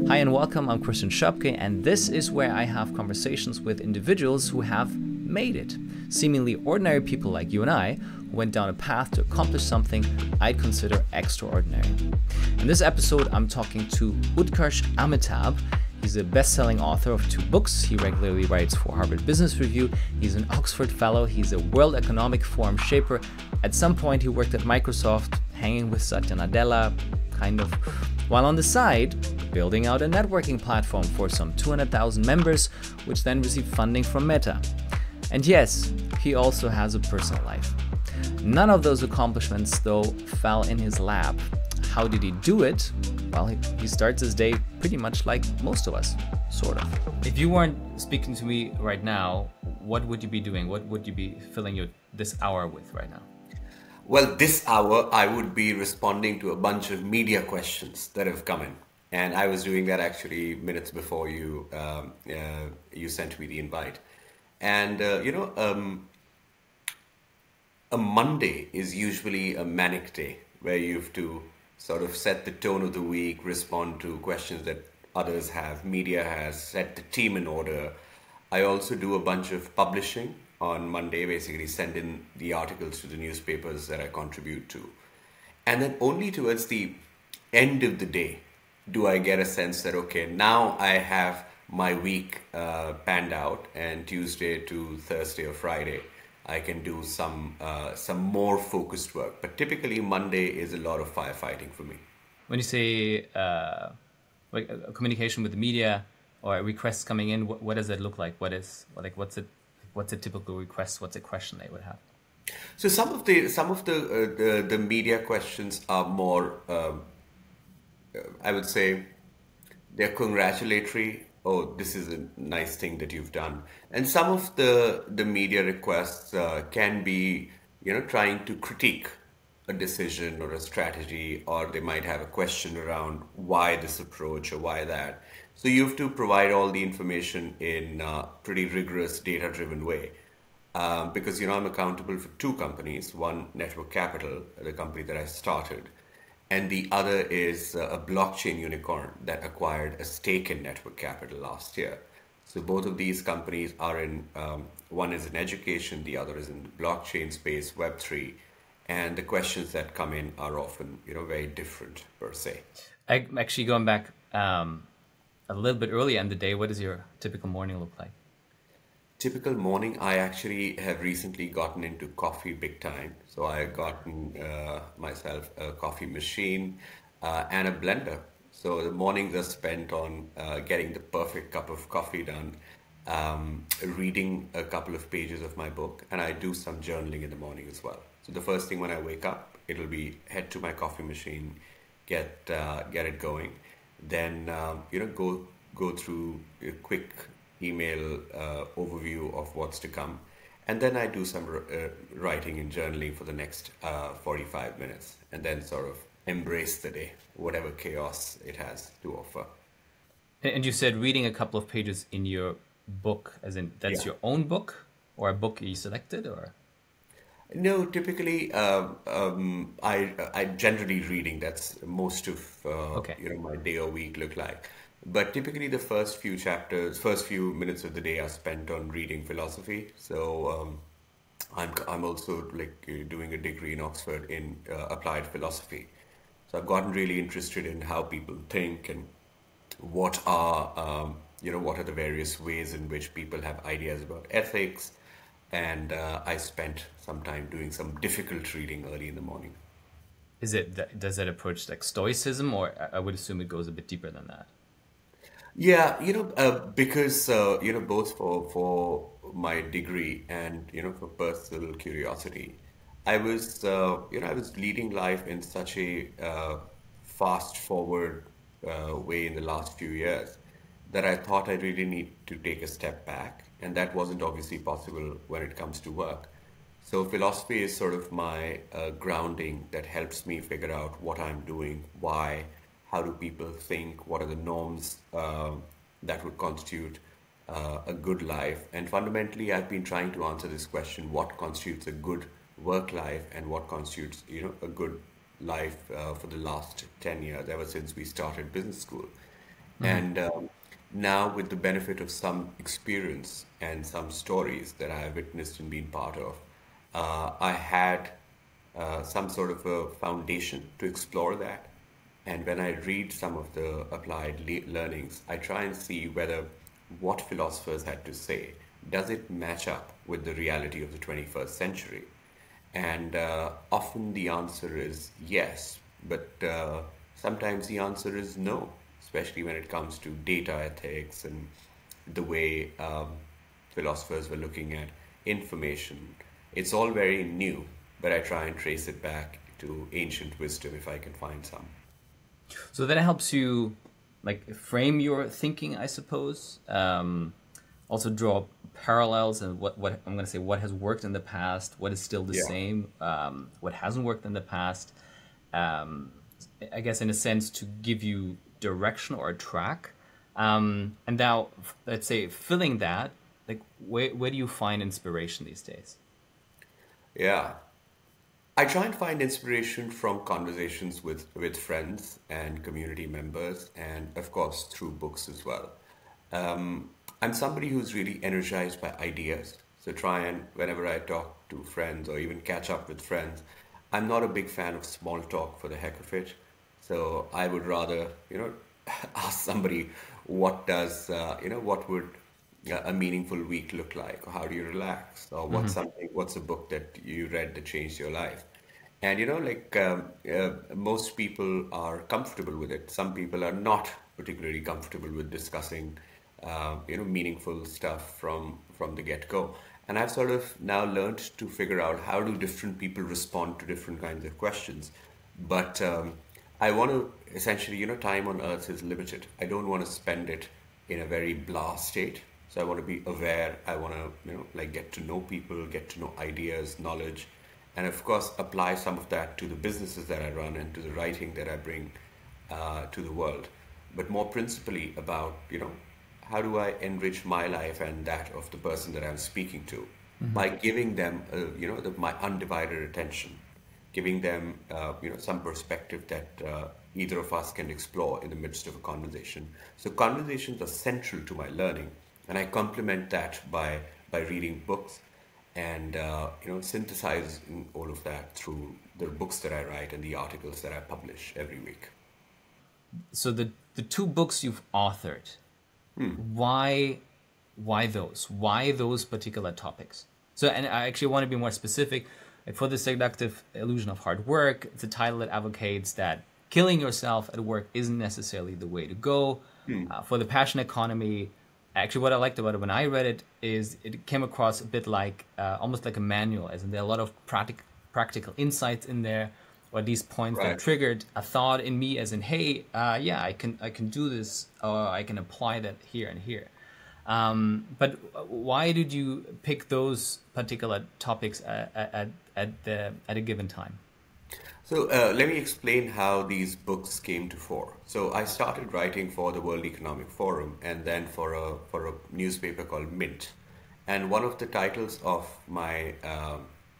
Hi and welcome, I'm Christian Schöpke, and this is where I have conversations with individuals who have made it. Seemingly ordinary people like you and I, who went down a path to accomplish something I'd consider extraordinary. In this episode, I'm talking to Utkarsh Amitabh. He's a best-selling author of 2 books. He regularly writes for Harvard Business Review. He's an Oxford Fellow. He's a World Economic Forum shaper. At some point, he worked at Microsoft, hanging with Satya Nadella, kind of, while on the side, building out a networking platform for some 200,000 members, which then received funding from Meta. And yes, he also has a personal life. None of those accomplishments, though, fell in his lap. How did he do it? Well, he starts his day pretty much like most of us, sort of. If you weren't speaking to me right now, what would you be doing? What would you be filling this hour with right now? Well, this hour I would be responding to a bunch of media questions that have come in. And I was doing that actually minutes before you sent me the invite. And, a Monday is usually a manic day where you have to sort of set the tone of the week, respond to questions that others have, media has, set the team in order. I also do a bunch of publishing on Monday, basically send in the articles to the newspapers that I contribute to. And then only towards the end of the day do I get a sense that, okay, now I have my week panned out, and Tuesday to Thursday or Friday, I can do some more focused work. But typically Monday is a lot of firefighting for me. When you say like communication with the media or requests coming in, what does that look like? What's a typical request? What's a question they would have? So some of the media questions are more, I would say, they're congratulatory. Oh, this is a nice thing that you've done. And some of the media requests can be, trying to critique a decision or a strategy, or they might have a question around why this approach or why that. So you have to provide all the information in a pretty rigorous data-driven way. Because, I'm accountable for 2 companies, one Network Capital, the company that I started, and the other is a blockchain unicorn that acquired a stake in Network Capital last year. So both of these companies are in, one is in education, the other is in the blockchain space, Web3. And the questions that come in are often, very different per se. Actually, going back a little bit earlier in the day, what does your typical morning look like? Typical morning, I actually have recently gotten into coffee big time. So I've gotten myself a coffee machine and a blender. So the mornings are spent on getting the perfect cup of coffee done, reading a couple of pages of my book, and I do some journaling in the morning as well. So the first thing when I wake up, it'll be head to my coffee machine, get it going, then go through a quick email overview of what's to come, and then I do some writing and journaling for the next 45 minutes, and then sort of embrace the day, whatever chaos it has to offer. And you said reading a couple of pages in your book, as in that's your own book, or a book you selected, or? No, typically I generally reading. That's most of my day or week look like. But typically the first few minutes of the day are spent on reading philosophy. So I'm also doing a degree in Oxford in applied philosophy. So I've gotten really interested in how people think and what are the various ways in which people have ideas about ethics. And I spent some time doing some difficult reading early in the morning. Does that approach like Stoicism, or I would assume it goes a bit deeper than that? Yeah, because both for my degree and for personal curiosity, I was leading life in such a fast forward way in the last few years that I thought I really need to take a step back. And that wasn't obviously possible when it comes to work. So philosophy is sort of my grounding that helps me figure out what I'm doing, why, how do people think, what are the norms that would constitute a good life. And fundamentally, I've been trying to answer this question: what constitutes a good work life, and what constitutes a good life for the last 10 years, ever since we started business school. And now, with the benefit of some experience and some stories that I have witnessed and been part of, I had some sort of a foundation to explore that. And when I read some of the applied learnings, I try and see whether what philosophers had to say, does it match up with the reality of the 21st century? And often the answer is yes, but sometimes the answer is no, especially when it comes to data ethics and the way philosophers were looking at information. It's all very new, but I try and trace it back to ancient wisdom if I can find some. So that helps you like frame your thinking, I suppose. Also draw parallels and what I'm going to say, what has worked in the past, what is still the Yeah. same, what hasn't worked in the past. I guess in a sense to give you direction or a track. And now, let's say, filling that, like where do you find inspiration these days? Yeah. I try and find inspiration from conversations with friends and community members, and of course through books as well. I'm somebody who's really energized by ideas. So try and whenever I talk to friends or even catch up with friends, I'm not a big fan of small talk for the heck of it. So I would rather, ask somebody what would a meaningful week look like, or how do you relax, or what's a book that you read that changed your life. And most people are comfortable with it. Some people are not particularly comfortable with discussing meaningful stuff from the get-go. And I've sort of now learned to figure out how do different people respond to different kinds of questions. But I want to essentially, time on earth is limited. I don't want to spend it in a very blah state. So I want to be aware. I want to, like get to know people, get to know ideas, knowledge, and of course apply some of that to the businesses that I run and to the writing that I bring to the world. But more principally about, how do I enrich my life and that of the person that I'm speaking to by giving them, my undivided attention, giving them, some perspective that either of us can explore in the midst of a conversation. So conversations are central to my learning, and I complement that by reading books and synthesizing all of that through the books that I write and the articles that I publish every week. So the two books you've authored, why those? Why those particular topics? So, and I actually want to be more specific. Like for the seductive illusion of hard work, it's a title that advocates that killing yourself at work isn't necessarily the way to go. For the passion economy, actually, what I liked about it when I read it is it came across a bit like almost like a manual, as in there are a lot of practical insights in there, or these points that Right. triggered a thought in me, as in, hey, yeah, I can do this, or I can apply that here and here. But why did you pick those particular topics at a given time? So let me explain how these books came to fore. So I started writing for the World Economic Forum and then for a newspaper called Mint. And one of the titles of my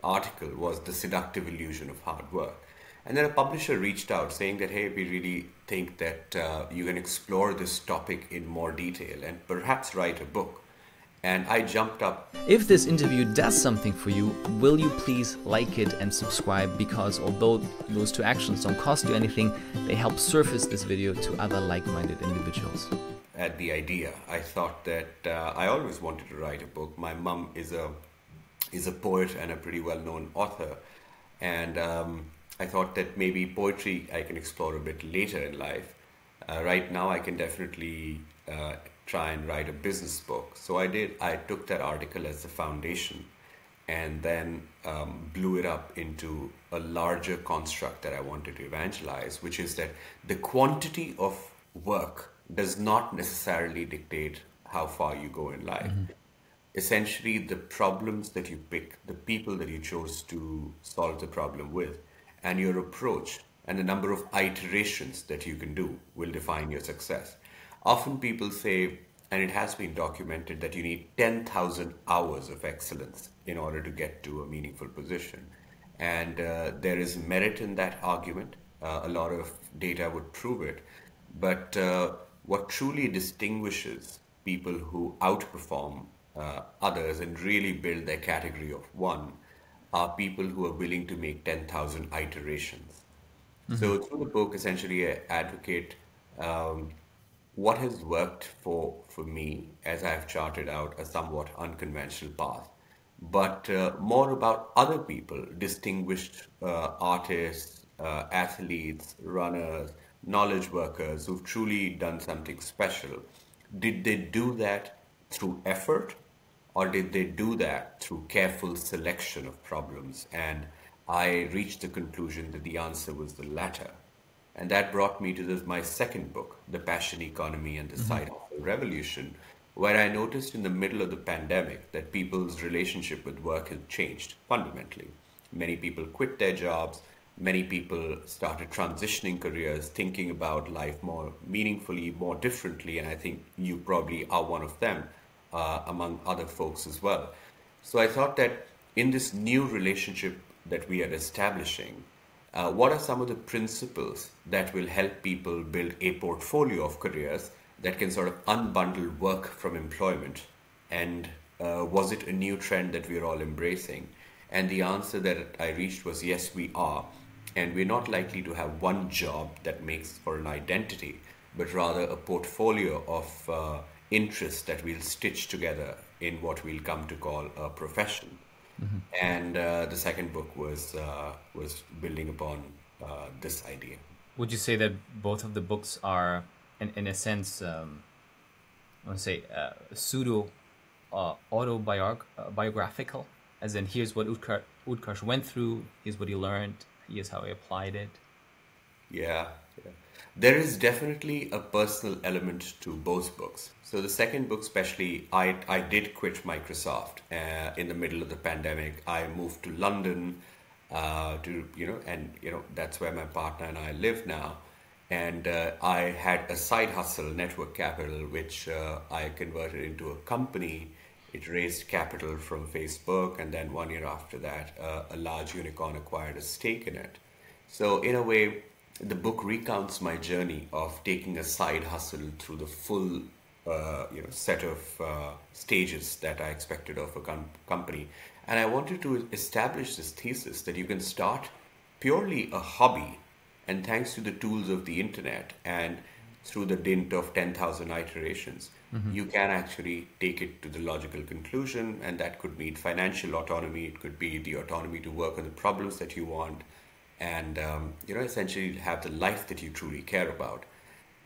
article was The Seductive Illusion of Hard Work. And then a publisher reached out saying that, hey, we really think that you can explore this topic in more detail and perhaps write a book. And I jumped up. If this interview does something for you, will you please like it and subscribe? Because although those two actions don't cost you anything, they help surface this video to other like-minded individuals. At the idea. I thought that I always wanted to write a book. My mum is a poet and a pretty well-known author, and I thought that maybe poetry I can explore a bit later in life. Right now, I can definitely try and write a business book. So I did. I took that article as the foundation, and then blew it up into a larger construct that I wanted to evangelize, which is that the quantity of work does not necessarily dictate how far you go in life. Essentially, the problems that you pick, the people that you chose to solve the problem with, and your approach and the number of iterations that you can do will define your success. Often people say, and it has been documented, that you need 10,000 hours of excellence in order to get to a meaningful position. And there is merit in that argument. A lot of data would prove it. But what truly distinguishes people who outperform others and really build their category of one are people who are willing to make 10,000 iterations. So through the book, essentially, I advocate um, what has worked for me as I've charted out a somewhat unconventional path, but more about other people, distinguished artists, athletes, runners, knowledge workers who've truly done something special. Did they do that through effort, or did they do that through careful selection of problems? And I reached the conclusion that the answer was the latter. And that brought me to my second book, The Passion Economy and the Side Hustle Revolution, where I noticed in the middle of the pandemic that people's relationship with work had changed fundamentally. Many people quit their jobs, many people started transitioning careers, thinking about life more meaningfully, more differently, and I think you probably are one of them, among other folks as well. So I thought that in this new relationship that we are establishing, what are some of the principles that will help people build a portfolio of careers that can sort of unbundle work from employment? And was it a new trend that we're all embracing? And the answer that I reached was yes, we are. And we're not likely to have one job that makes for an identity, but rather a portfolio of interests that we'll stitch together in what we'll come to call a profession. And the second book was building upon this idea. Would you say that both of the books are, in a sense, I want to say pseudo autobiographical, as in here's what Utkarsh went through, here's what he learned, here's how he applied it? Yeah, yeah. There is definitely a personal element to both books. So the second book, especially, I did quit Microsoft in the middle of the pandemic. I moved to London that's where my partner and I live now. And I had a side hustle, Network Capital, which I converted into a company. It raised capital from Facebook, and then 1 year after that, a large unicorn acquired a stake in it. So in a way, the book recounts my journey of taking a side hustle through the full, set of stages that I expected of a company. And I wanted to establish this thesis that you can start purely a hobby, and thanks to the tools of the internet and through the dint of 10,000 iterations, you can actually take it to the logical conclusion. And that could mean financial autonomy, it could be the autonomy to work on the problems that you want, and essentially have the life that you truly care about.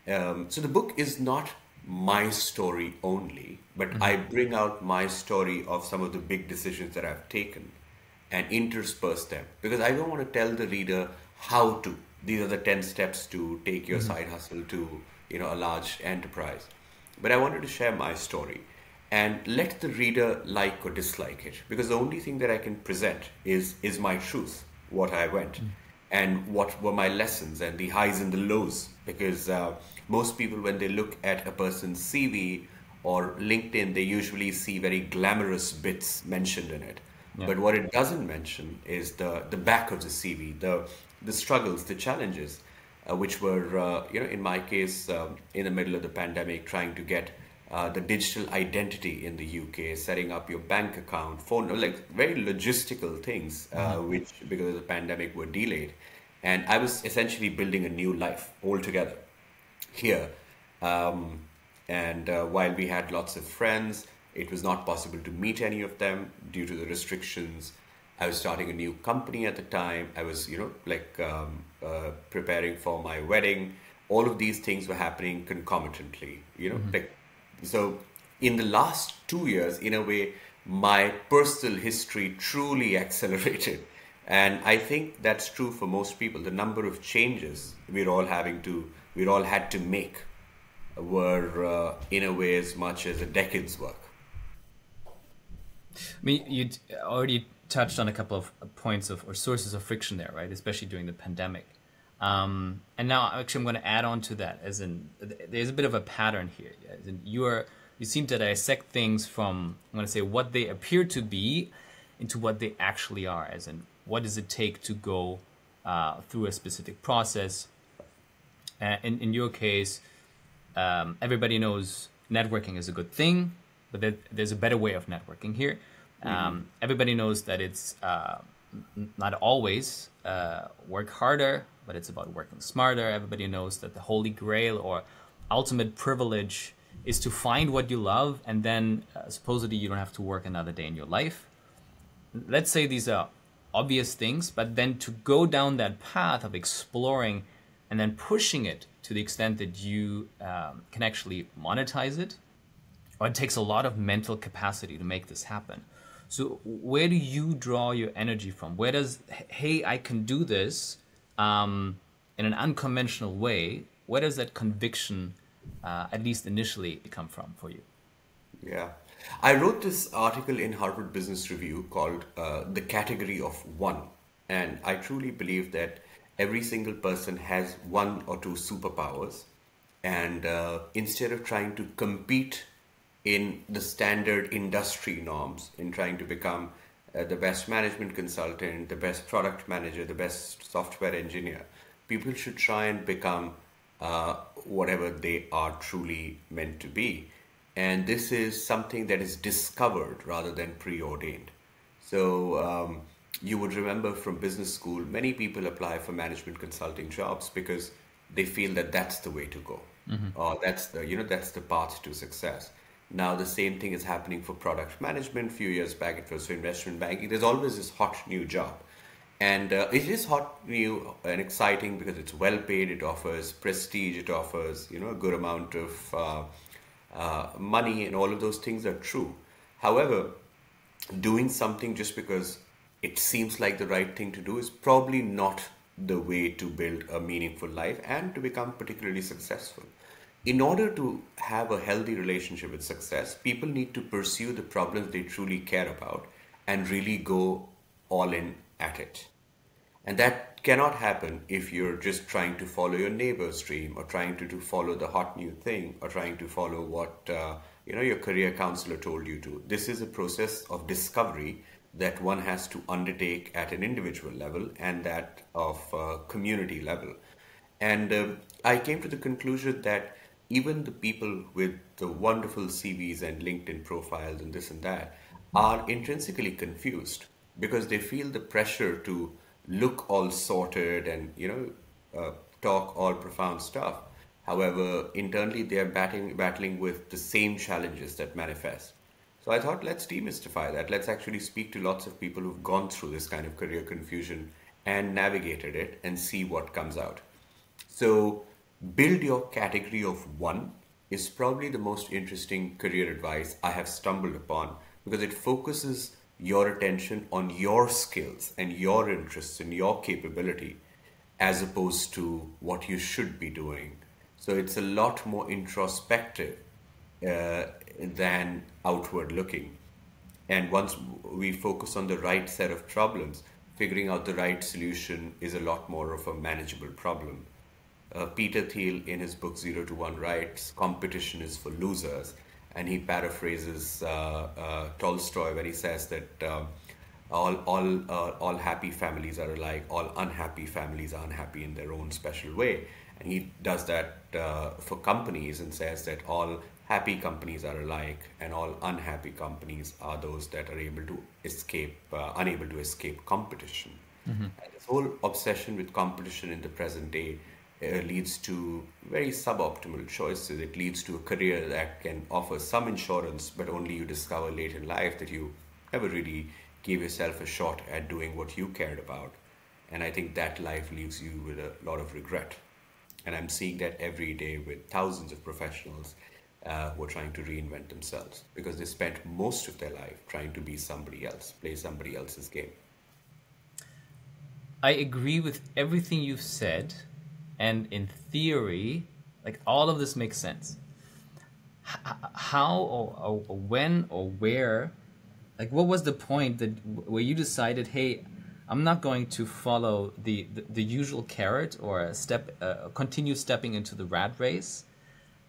So the book is not my story only, but I bring out my story of some of the big decisions that I've taken and intersperse them, because I don't want to tell the reader how to. These are the 10 steps to take your side hustle to a large enterprise. But I wanted to share my story and let the reader like or dislike it, because the only thing that I can present is my truth, what I went, and what were my lessons and the highs and the lows. Because most people, when they look at a person's CV or LinkedIn, they usually see very glamorous bits mentioned in it. Yeah. But what it doesn't mention is the back of the CV, the struggles, the challenges, which were, in my case, in the middle of the pandemic, trying to get the digital identity in the UK, setting up your bank account, phone, like very logistical things, which because of the pandemic were delayed. And I was essentially building a new life altogether here. While we had lots of friends, it was not possible to meet any of them due to the restrictions. I was starting a new company at the time. I was, preparing for my wedding. All of these things were happening concomitantly, so in the last 2 years, in a way, my personal history truly accelerated. And I think that's true for most people. The number of changes we're all had to make were, in a way, as much as a decade's work. I mean, you already touched on a couple of points or sources of friction there, right? Especially during the pandemic. And now, actually, I'm going to add on to that, as in, there's a bit of a pattern here. As in, you seem to dissect things from, I'm going to say, what they appear to be into what they actually are, as in, what does it take to go through a specific process? In your case, everybody knows networking is a good thing, but there's a better way of networking here. Everybody knows that it's not always work harder, but it's about working smarter. Everybody knows that the holy grail or ultimate privilege is to find what you love, and then supposedly you don't have to work another day in your life. Let's say these are obvious things, but then to go down that path of exploring and then pushing it to the extent that you can actually monetize it, or it takes a lot of mental capacity to make this happen. So where do you draw your energy from? Where does, hey, I can do this in an unconventional way, where does that conviction, at least initially, come from for you? Yeah. I wrote this article in Harvard Business Review called The Category of One. And I truly believe that every single person has one or two superpowers. And instead of trying to compete in the standard industry norms, in trying to become the best management consultant, the best product manager, the best software engineer, people should try and become whatever they are truly meant to be. And this is something that is discovered rather than preordained. So you would remember from business school, many people apply for management consulting jobs because they feel that that's the way to go, or that's the path to success. Now the same thing is happening for product management. A few years back, it was for investment banking. There's always this hot new job. And it is hot, new, and exciting because it's well paid. It offers prestige. It offers, a good amount of money, and all of those things are true. However, doing something just because it seems like the right thing to do is probably not the way to build a meaningful life and to become particularly successful. In order to have a healthy relationship with success, people need to pursue the problems they truly care about and really go all in at it. And that cannot happen if you're just trying to follow your neighbor's dream, or trying to follow the hot new thing, or trying to follow what your career counselor told you to. This is a process of discovery that one has to undertake at an individual level and that of community level. And I came to the conclusion that even the people with the wonderful CVs and LinkedIn profiles and this and that are intrinsically confused because they feel the pressure to look all sorted and talk all profound stuff. However, internally they are battling with the same challenges that manifest. So I thought, let's demystify that. Let's actually speak to lots of people who've gone through this kind of career confusion and navigated it and see what comes out. So build your category of one is probably the most interesting career advice I have stumbled upon, because it focuses your attention on your skills and your interests and your capability as opposed to what you should be doing. So it's a lot more introspective than outward looking. And once we focus on the right set of problems, figuring out the right solution is a lot more of a manageable problem. Peter Thiel, in his book 0 to 1, writes, competition is for losers. And he paraphrases Tolstoy when he says that all happy families are alike, all unhappy families are unhappy in their own special way. And he does that for companies and says that all happy companies are alike and all unhappy companies are those that are unable to escape competition. And this whole obsession with competition in the present day leads to very suboptimal choices. It leads to a career that can offer some insurance, but only you discover late in life that you never really gave yourself a shot at doing what you cared about. And I think that life leaves you with a lot of regret. And I'm seeing that every day with thousands of professionals who are trying to reinvent themselves because they spent most of their life trying to be somebody else, play somebody else's game. I agree with everything you've said. And in theory, like, all of this makes sense. How or when or where, like, what was the point where you decided, hey, I'm not going to follow the usual carrot or continue stepping into the rat race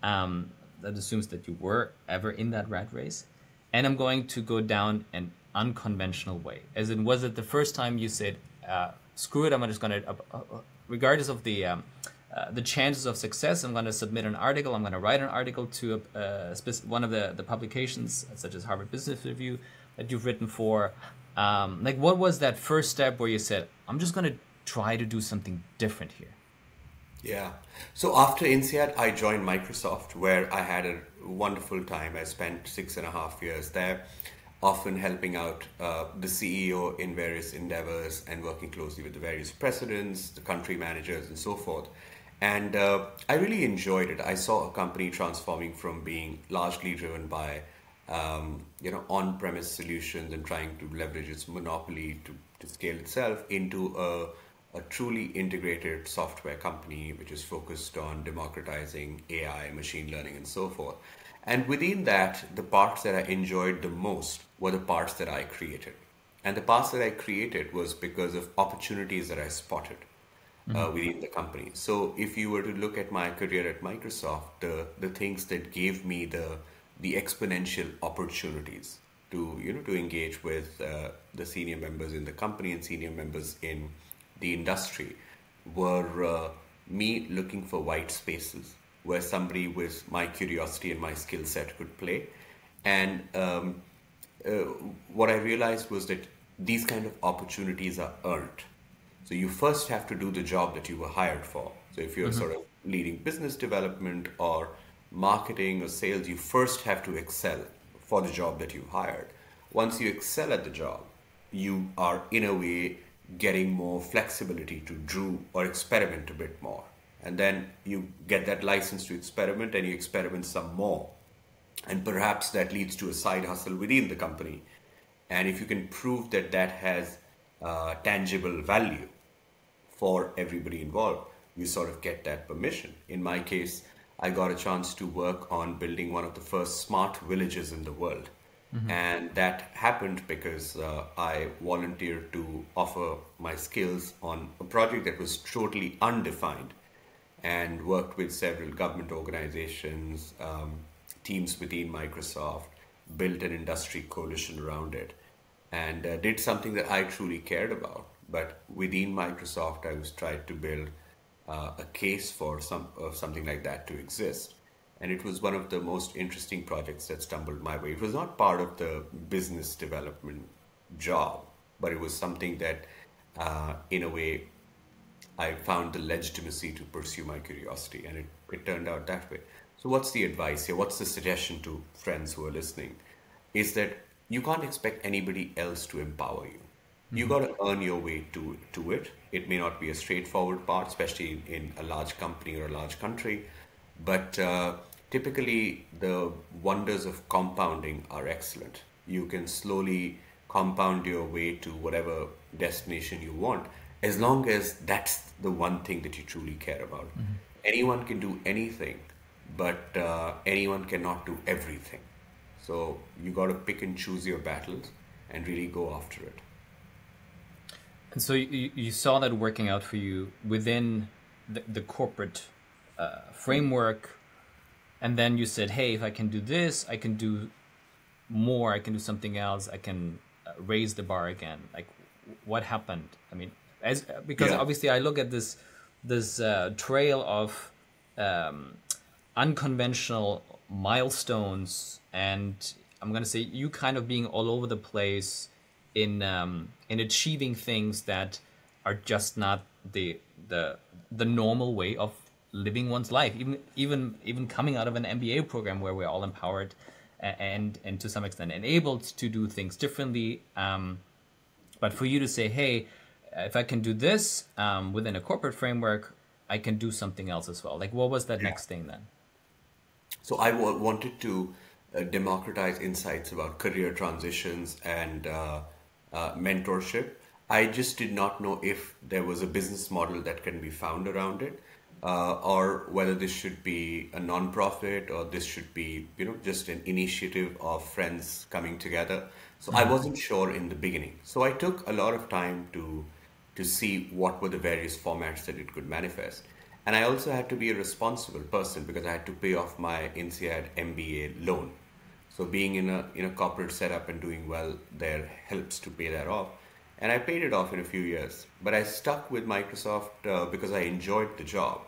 that assumes that you were ever in that rat race, and I'm going to go down an unconventional way? As in, was it the first time you said, screw it, I'm just going to, regardless of the the chances of success. I'm going to submit an article. I'm going to write an article to one of the publications, such as Harvard Business Review, that you've written for. Like, what was that first step where you said, I'm just going to try to do something different here? Yeah. So after INSEAD, I joined Microsoft, where I had a wonderful time. I spent 6.5 years there, often helping out the CEO in various endeavors and working closely with the various presidents, the country managers, and so forth. And I really enjoyed it. I saw a company transforming from being largely driven by on-premise solutions and trying to leverage its monopoly to scale itself into a truly integrated software company which is focused on democratizing AI, machine learning, and so forth. And within that, the parts that I enjoyed the most were the parts that I created. And the parts that I created was because of opportunities that I spotted within the company. So if you were to look at my career at Microsoft, the things that gave me the exponential opportunities to engage with the senior members in the company and senior members in the industry were me looking for white spaces where somebody with my curiosity and my skill set could play. And what I realized was that these kind of opportunities are earned. So you first have to do the job that you were hired for. So if you're sort of leading business development or marketing or sales, you first have to excel for the job that you hired. Once you excel at the job, you are in a way getting more flexibility to do or experiment a bit more. And then you get that license to experiment and you experiment some more. And perhaps that leads to a side hustle within the company. And if you can prove that that has tangible value for everybody involved, you sort of get that permission. In my case, I got a chance to work on building one of the first smart villages in the world. And that happened because I volunteered to offer my skills on a project that was totally undefined and worked with several government organizations, teams within Microsoft, built an industry coalition around it, and did something that I truly cared about. But within Microsoft, I was trying to build a case for something like that to exist. And it was one of the most interesting projects that stumbled my way. It was not part of the business development job, but it was something that, in a way, I found the legitimacy to pursue my curiosity, and it turned out that way. So what's the advice here? What's the suggestion to friends who are listening? Is that you can't expect anybody else to empower you. You got to earn your way to it. It may not be a straightforward part, especially in a large company or a large country, but typically the wonders of compounding are excellent. You can slowly compound your way to whatever destination you want, as long as that's the one thing that you truly care about. Anyone can do anything, but anyone cannot do everything. So you got to pick and choose your battles and really go after it. And so you saw that working out for you within the corporate framework, and then you said, hey, if I can do this, I can do more, I can do something else, I can raise the bar again. Like, what happened? I mean, because obviously I look at this trail of unconventional milestones, and I'm going to say you kind of being all over the place in achieving things that are just not the normal way of living one's life. Even coming out of an MBA program where we're all empowered and to some extent enabled to do things differently. But for you to say, hey, if I can do this within a corporate framework, I can do something else as well. Like, what was that next thing then? So I wanted to democratize insights about career transitions and mentorship. I just did not know if there was a business model that can be found around it, or whether this should be a non-profit or this should be, just an initiative of friends coming together. So I wasn't sure in the beginning. So I took a lot of time to see what were the various formats that it could manifest. And I also had to be a responsible person because I had to pay off my INSEAD MBA loan. So being in a corporate setup and doing well there helps to pay that off. And I paid it off in a few years. But I stuck with Microsoft because I enjoyed the job.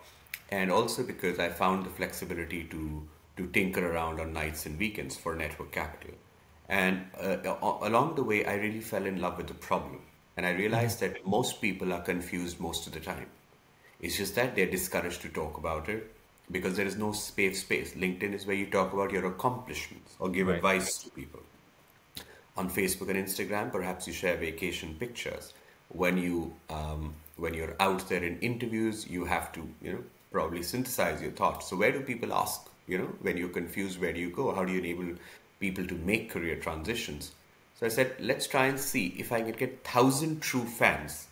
and also because I found the flexibility to tinker around on nights and weekends for network capital. And along the way, I really fell in love with the problem. And I realized that most people are confused most of the time. It's just that they're discouraged to talk about it because there is no safe space. LinkedIn is where you talk about your accomplishments or give Right. advice to people. On Facebook and Instagram, perhaps you share vacation pictures. When you're out there in interviews, you have to probably synthesize your thoughts. So where do people ask? When you're confused, where do you go? How do you enable people to make career transitions? So I said, let's try and see if I can get 1,000 true fans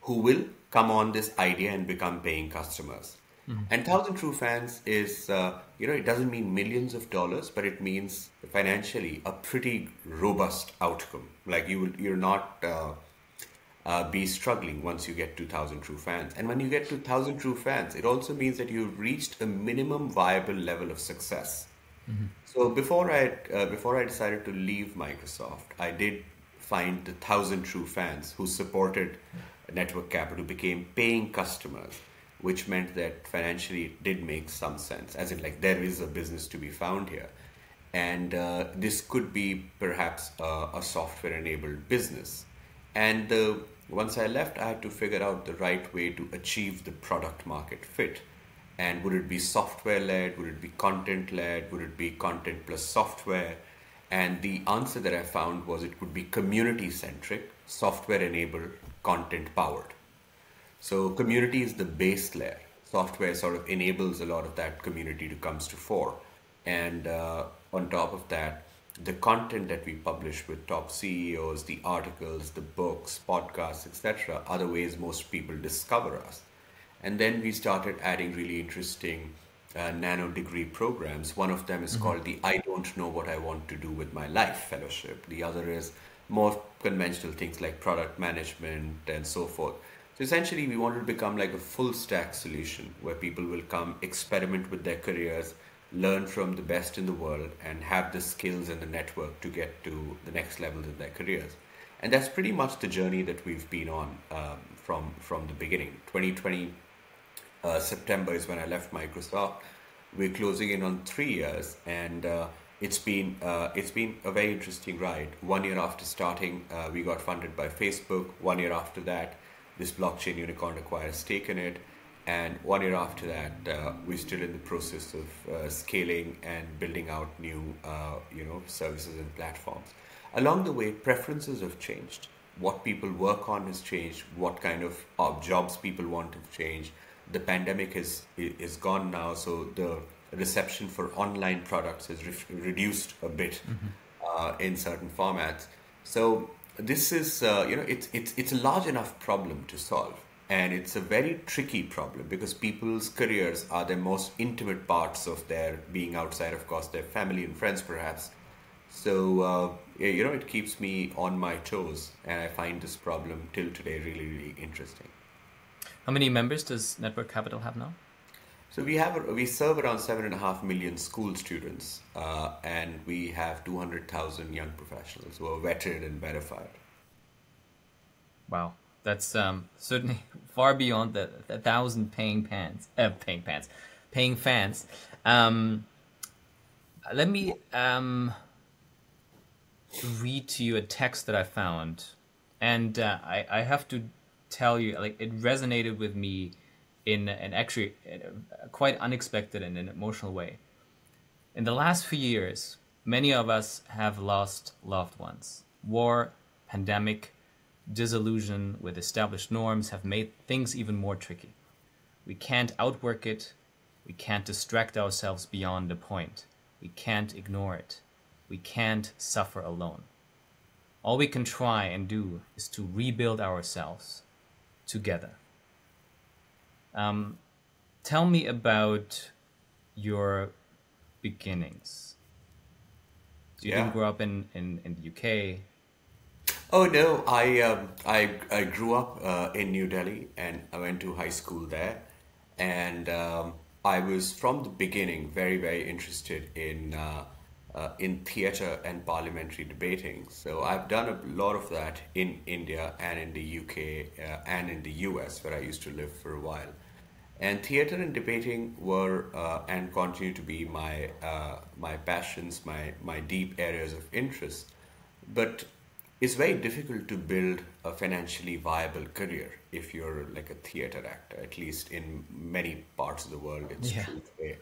who will come on this idea and become paying customers. And 1,000 true fans is, it doesn't mean millions of dollars, but it means financially a pretty robust outcome. Like you're not be struggling once you get to 1,000 true fans. And when you get to 1,000 true fans, it also means that you've reached a minimum viable level of success. So before I decided to leave Microsoft, I did find the 1,000 true fans who supported network capital became paying customers, which meant that financially it did make some sense, as in like there is a business to be found here, and this could be perhaps a software-enabled business. And once I left, I had to figure out the right way to achieve the product market fit. And would it be software led? Would it be content led? Would it be content plus software? And the answer that I found was it would be community centric, software enabled, content powered. So community is the base layer. Software sort of enables a lot of that community to comes to fore. And on top of that, the content that we publish with top CEOs, the articles, the books, podcasts, etc., are the ways most people discover us. And then we started adding really interesting nano degree programs. One of them is called the I Don't Know What I Want to Do with My Life Fellowship. The other is more conventional things like product management and so forth. So essentially, we wanted to become like a full stack solution where people will come experiment with their careers, learn from the best in the world, and have the skills and the network to get to the next levels in their careers. And that's pretty much the journey that we've been on from the beginning. 2020 September is when I left Microsoft. We're closing in on 3 years, and it's been a very interesting ride. 1 year after starting, we got funded by Facebook. 1 year after that, this blockchain unicorn acquired a stake in it. And 1 year after that, we're still in the process of scaling and building out new, services and platforms. Along the way, preferences have changed. What people work on has changed. What kind of jobs people want have changed. The pandemic is gone now, so the reception for online products has reduced a bit in certain formats. So this is, it's a large enough problem to solve. And it's a very tricky problem because people's careers are the most intimate parts of their being outside, of course, their family and friends, perhaps. So, it keeps me on my toes, and I find this problem till today really, really interesting. How many members does Network Capital have now? So we serve around 7.5 million school students, and we have 200,000 young professionals who are vetted and verified. Wow, that's certainly far beyond the 1,000 paying fans. Let me read to you a text that I found, and I have to tell you, like, it resonated with me in a quite unexpected and an emotional way. In the last few years, many of us have lost loved ones. War, pandemic, disillusion with established norms have made things even more tricky. We can't outwork it. We can't distract ourselves beyond a point. We can't ignore it. We can't suffer alone. All we can try and do is to rebuild ourselves together. Tell me about your beginnings. You didn't grow up in the UK. Oh no, I grew up in New Delhi, and I went to high school there, and I was from the beginning very, very interested in theatre and parliamentary debating. So I've done a lot of that in India and in the UK and in the US, where I used to live for a while. And theater and debating were and continue to be my passions, my deep areas of interest. But it's very difficult to build a financially viable career if you're like a theater actor. At least in many parts of the world, it's Yeah. true today.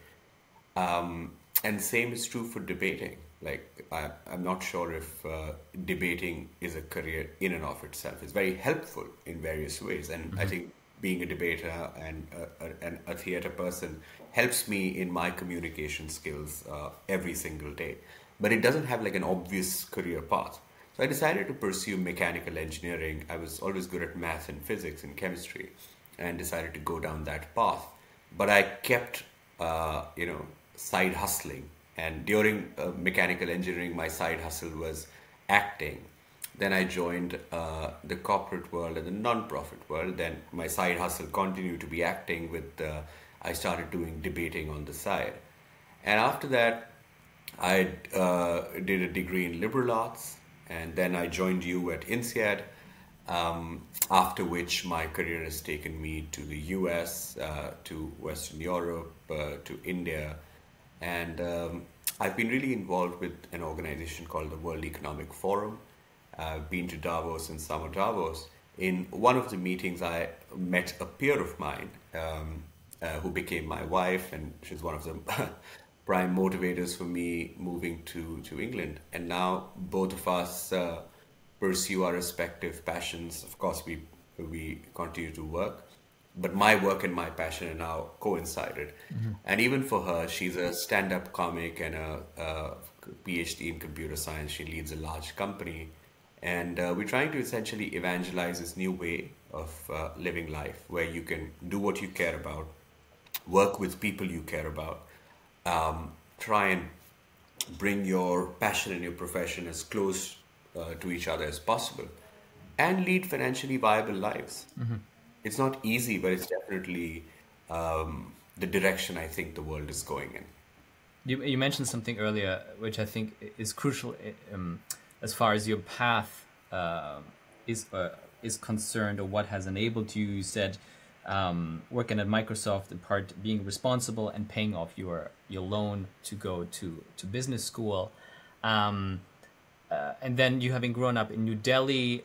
And same is true for debating. Like I'm not sure if debating is a career in and of itself. It's very helpful in various ways, and I think being a debater and a theater person helps me in my communication skills every single day. But it doesn't have like an obvious career path. So I decided to pursue mechanical engineering. I was always good at math and physics and chemistry, and decided to go down that path. But I kept, side hustling. And during mechanical engineering, my side hustle was acting. Then I joined the corporate world and the non-profit world. Then my side hustle continued to be acting with, I started doing debating on the side. And after that, I did a degree in liberal arts, and then I joined you at INSEAD. After which my career has taken me to the US, to Western Europe, to India, and I've been really involved with an organization called the World Economic Forum. I've been to Davos and Summer Davos. In one of the meetings, I met a peer of mine who became my wife, and she's one of the prime motivators for me moving to England. And now both of us pursue our respective passions. Of course, we continue to work, but my work and my passion are now coincided. And even for her, she's a stand-up comic and a PhD in computer science. She leads a large company, and we're trying to essentially evangelize this new way of living life, where you can do what you care about, work with people you care about, try and bring your passion and your profession as close to each other as possible, and lead financially viable lives. It's not easy, but it's definitely the direction I think the world is going in. You mentioned something earlier, which I think is crucial as far as your path is concerned, or what has enabled you. You said working at Microsoft, in part being responsible and paying off your loan to go to business school, and then you having grown up in New Delhi.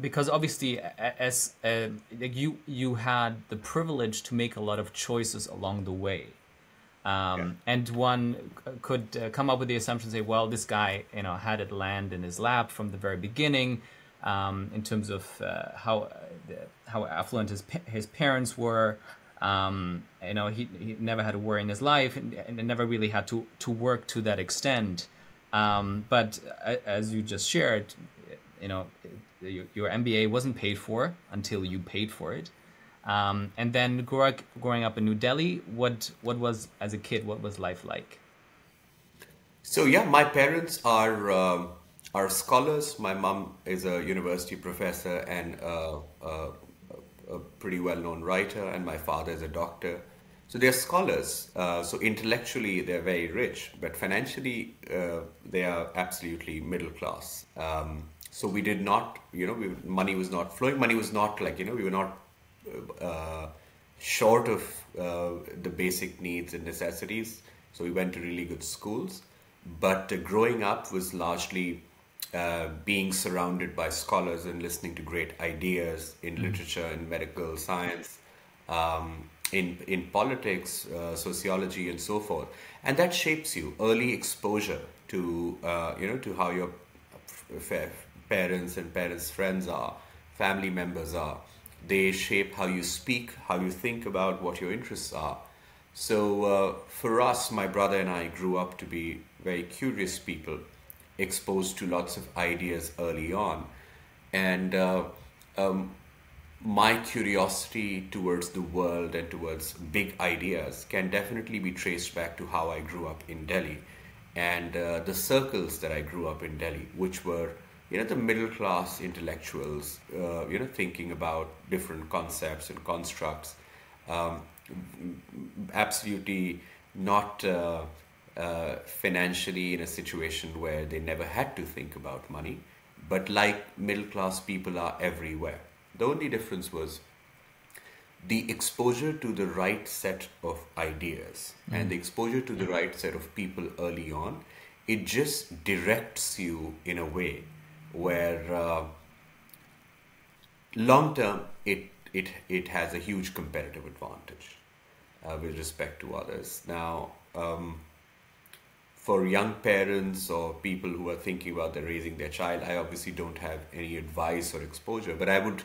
Because obviously, as like you had the privilege to make a lot of choices along the way, Yeah. and one could come up with the assumption, say, well, this guy, had it land in his lap from the very beginning, in terms of how affluent his parents were. He never had to worry in his life, and never really had to work to that extent. But as you just shared, you know, your MBA wasn't paid for until you paid for it. And then growing up in New Delhi, what was, as a kid, what was life like? So yeah, my parents are scholars. My mom is a university professor and a pretty well-known writer, and my father is a doctor. So they're scholars. So intellectually, they're very rich, but financially, they are absolutely middle class. So we did not, money was not flowing. Money was not like, we were not short of the basic needs and necessities. So we went to really good schools. But growing up was largely being surrounded by scholars and listening to great ideas in literature, in medical science, in politics, sociology, and so forth. And that shapes you. Early exposure to, to how your parents and parents' friends are, family members are. They shape how you speak, how you think about what your interests are. So for us, my brother and I grew up to be very curious people, exposed to lots of ideas early on. And my curiosity towards the world and towards big ideas can definitely be traced back to how I grew up in Delhi and the circles that I grew up in Delhi, which were, the middle class intellectuals, thinking about different concepts and constructs, um, absolutely not financially in a situation where they never had to think about money, but like middle class people are everywhere. The only difference was the exposure to the right set of ideas and the exposure to the right set of people early on, it just directs you in a way where long term it has a huge competitive advantage with respect to others. Now, for young parents or people who are thinking about their raising their child, I obviously don't have any advice or exposure, but I would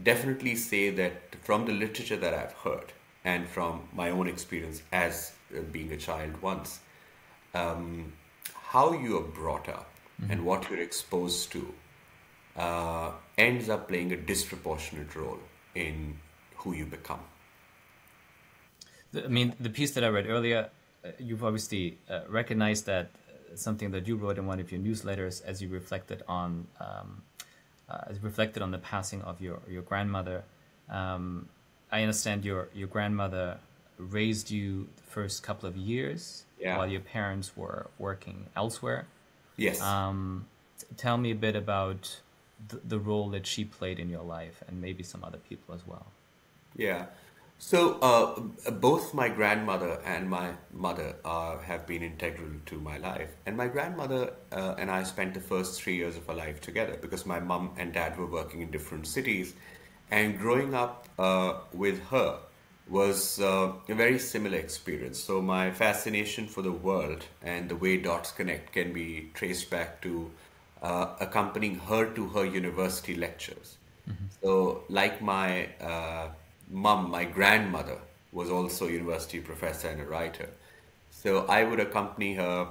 definitely say that from the literature that I've heard and from my own experience as being a child once, how you are brought up and what you're exposed to ends up playing a disproportionate role in who you become. I mean, the piece that I read earlier, you've obviously recognized that something that you wrote in one of your newsletters as you reflected on the passing of your grandmother. I understand your grandmother raised you the first couple of years Yeah. while your parents were working elsewhere. Yes. Tell me a bit about the role that she played in your life and maybe some other people as well. Yeah. So both my grandmother and my mother have been integral to my life. And my grandmother and I spent the first 3 years of our life together because my mum and dad were working in different cities. And growing up with her was a very similar experience. So my fascination for the world and the way dots connect can be traced back to accompanying her to her university lectures. So, like my mum, my grandmother was also a university professor and a writer. So I would accompany her,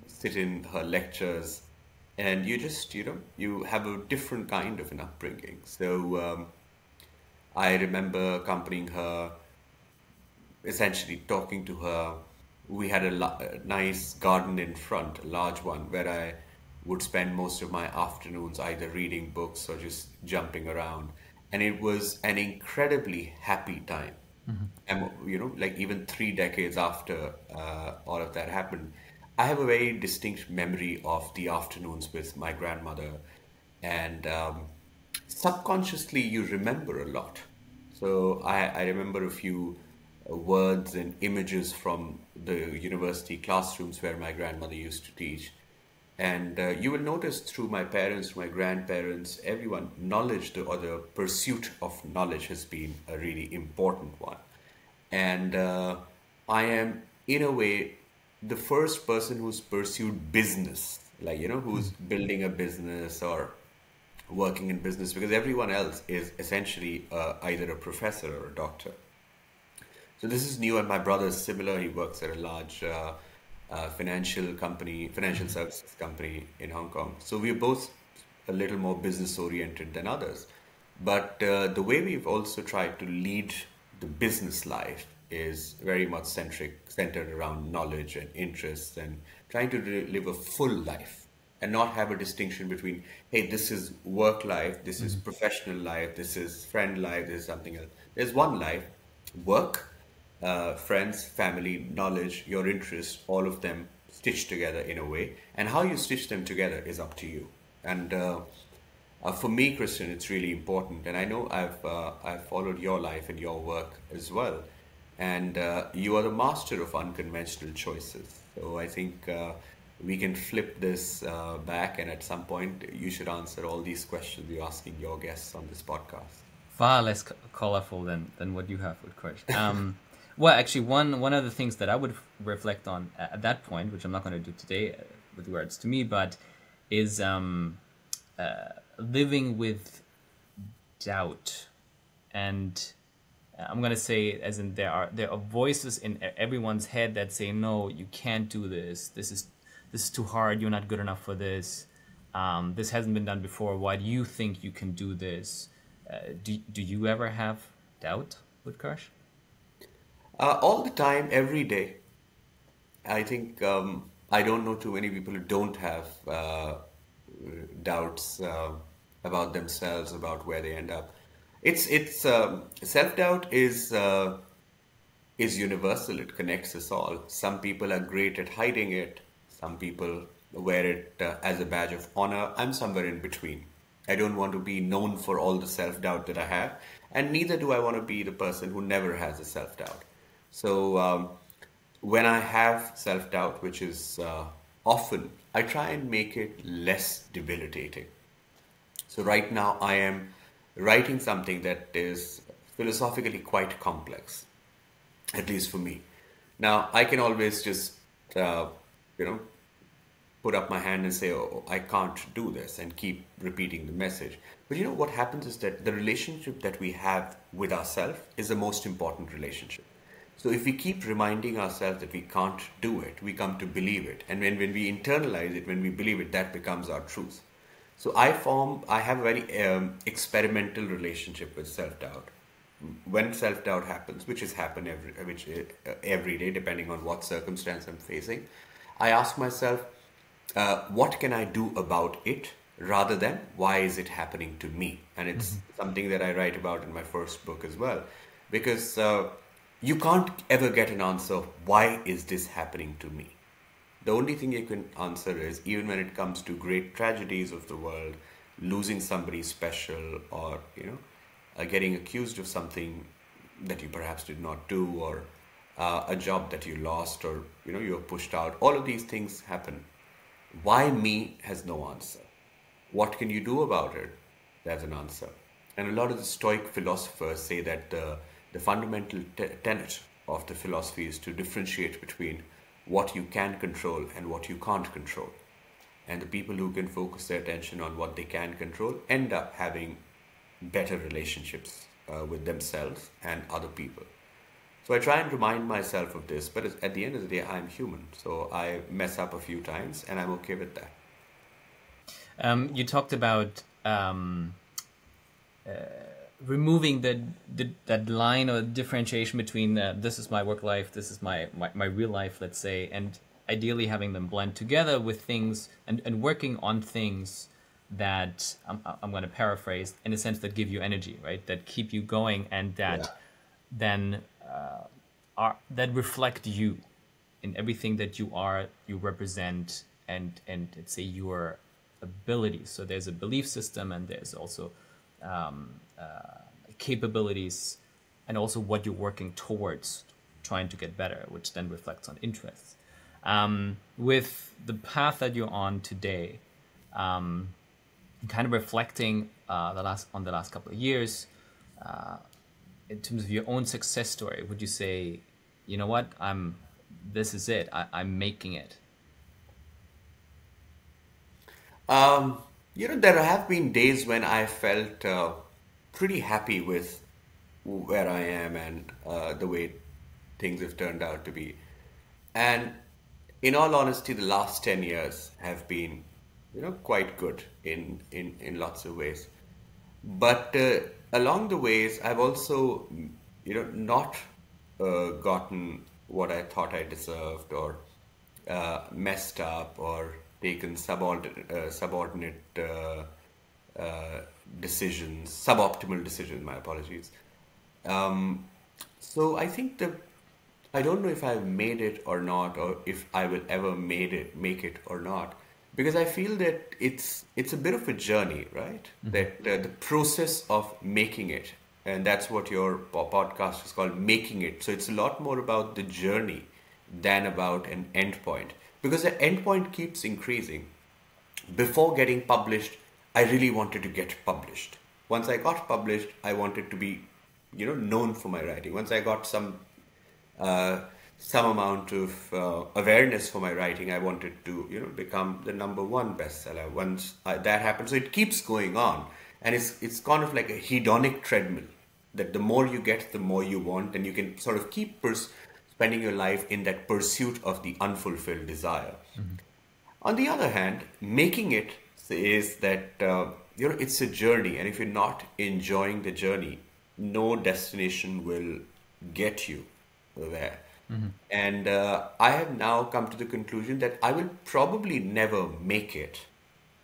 sit in her lectures, and you just, you have a different kind of an upbringing. So I remember accompanying her, essentially talking to her. We had a nice garden in front, a large one, where I would spend most of my afternoons either reading books or just jumping around. And it was an incredibly happy time. And, like even 3 decades after all of that happened, I have a very distinct memory of the afternoons with my grandmother. And subconsciously, you remember a lot. So I remember a few words and images from the university classrooms where my grandmother used to teach. And you will notice through my parents, my grandparents, everyone, knowledge or the pursuit of knowledge has been a really important one. And I am, in a way, the first person who's pursued business, like, who's building a business or working in business, because everyone else is essentially either a professor or a doctor. So this is new, and my brother is similar. He works at a large financial services company in Hong Kong. So we're both a little more business oriented than others. But the way we've also tried to lead the business life is very much centered around knowledge and interests and trying to live a full life and not have a distinction between, hey, this is work life, this is professional life, this is friend life, this is something else. There's one life, work, friends, family, knowledge, your interests, all of them stitched together in a way. And how you stitch them together is up to you. And for me, Christian, it's really important. And I know I've followed your life and your work as well. And you are the master of unconventional choices. So I think we can flip this back, and at some point you should answer all these questions you're asking your guests on this podcast. Far less colorful than what you have, Utkarsh. Well, actually, one of the things that I would reflect on at that point, which I'm not going to do today with regards to me, but is living with doubt. And I'm going to say, as in there are voices in everyone's head that say, no, you can't do this. This is too hard. You're not good enough for this. This hasn't been done before. Why do you think you can do this? Do you ever have doubt, Utkarsh? All the time, every day. I think I don't know too many people who don't have doubts about themselves, about where they end up. It's self-doubt is universal. It connects us all. Some people are great at hiding it. Some people wear it as a badge of honor. I'm somewhere in between. I don't want to be known for all the self-doubt that I have. And neither do I want to be the person who never has a self-doubt. So when I have self-doubt, which is often, I try and make it less debilitating. So right now I am writing something that is philosophically quite complex, at least for me. Now I can always just, uh, you know, put up my hand and say, oh, I can't do this, and keep repeating the message. But you know what happens is that the relationship that we have with ourselves is the most important relationship. So if we keep reminding ourselves that we can't do it, we come to believe it. And when we internalize it, when we believe it, that becomes our truth. So I have a very experimental relationship with self-doubt. When self-doubt happens, which is happen every day, depending on what circumstance I'm facing, I ask myself, what can I do about it, rather than why is it happening to me? And it's something that I write about in my first book as well, because you can't ever get an answer of why is this happening to me. The only thing you can answer is, even when it comes to great tragedies of the world, losing somebody special, or getting accused of something that you perhaps did not do, or a job that you lost, or you were pushed out. All of these things happen. Why me has no answer. What can you do about it? There's an answer. And a lot of the Stoic philosophers say that the fundamental tenet of the philosophy is to differentiate between what you can control and what you can't control. And the people who can focus their attention on what they can control end up having better relationships with themselves and other people. So I try and remind myself of this, but at the end of the day, I'm human. So I mess up a few times, and I'm okay with that. You talked about removing that line or differentiation between this is my work life, this is my real life, let's say, and ideally having them blend together with things and working on things that I'm going to paraphrase, in a sense, that give you energy, right? That keep you going, and that then that reflect you in everything that you are, you represent, and let's say your abilities. So there's a belief system, and there's also capabilities, and also what you're working towards, trying to get better, which then reflects on interests. With the path that you're on today, kind of reflecting the last couple of years, in terms of your own success story, would you say, you know what, this is it, I'm making it? There have been days when I felt pretty happy with where I am, and the way things have turned out to be. And in all honesty, the last 10 years have been, quite good in lots of ways. But along the ways, I've also, not gotten what I thought I deserved, or messed up, or taken subordinate decisions, suboptimal decisions. My apologies. So I think I don't know if I've made it or not, or if I will ever make it or not, because I feel that it's a bit of a journey, right? That the process of making it, and that's what your podcast is called, making it. So it's a lot more about the journey than about an end point, because the end point keeps increasing. Before getting published, I really wanted to get published. Once I got published, I wanted to be, known for my writing. Once I got some amount of awareness for my writing, I wanted to, become the #1 bestseller. Once that happened, so it keeps going on, and it's kind of like a hedonic treadmill. That the more you get, the more you want, and you can sort of keep spending your life in that pursuit of the unfulfilled desire. On the other hand, making it is that it's a journey, and if you're not enjoying the journey, no destination will get you there. And I have now come to the conclusion that I will probably never make it,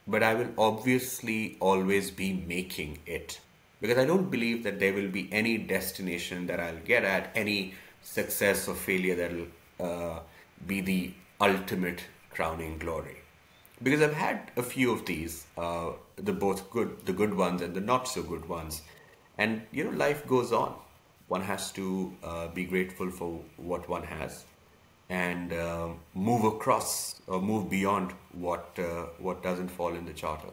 but I will obviously always be making it, because I don't believe that there will be any destination that I'll get at, any success or failure that will be the ultimate crowning glory. Because I've had a few of these, the good ones and the not so good ones. And life goes on. One has to be grateful for what one has, and move across or move beyond what doesn't fall in the charter.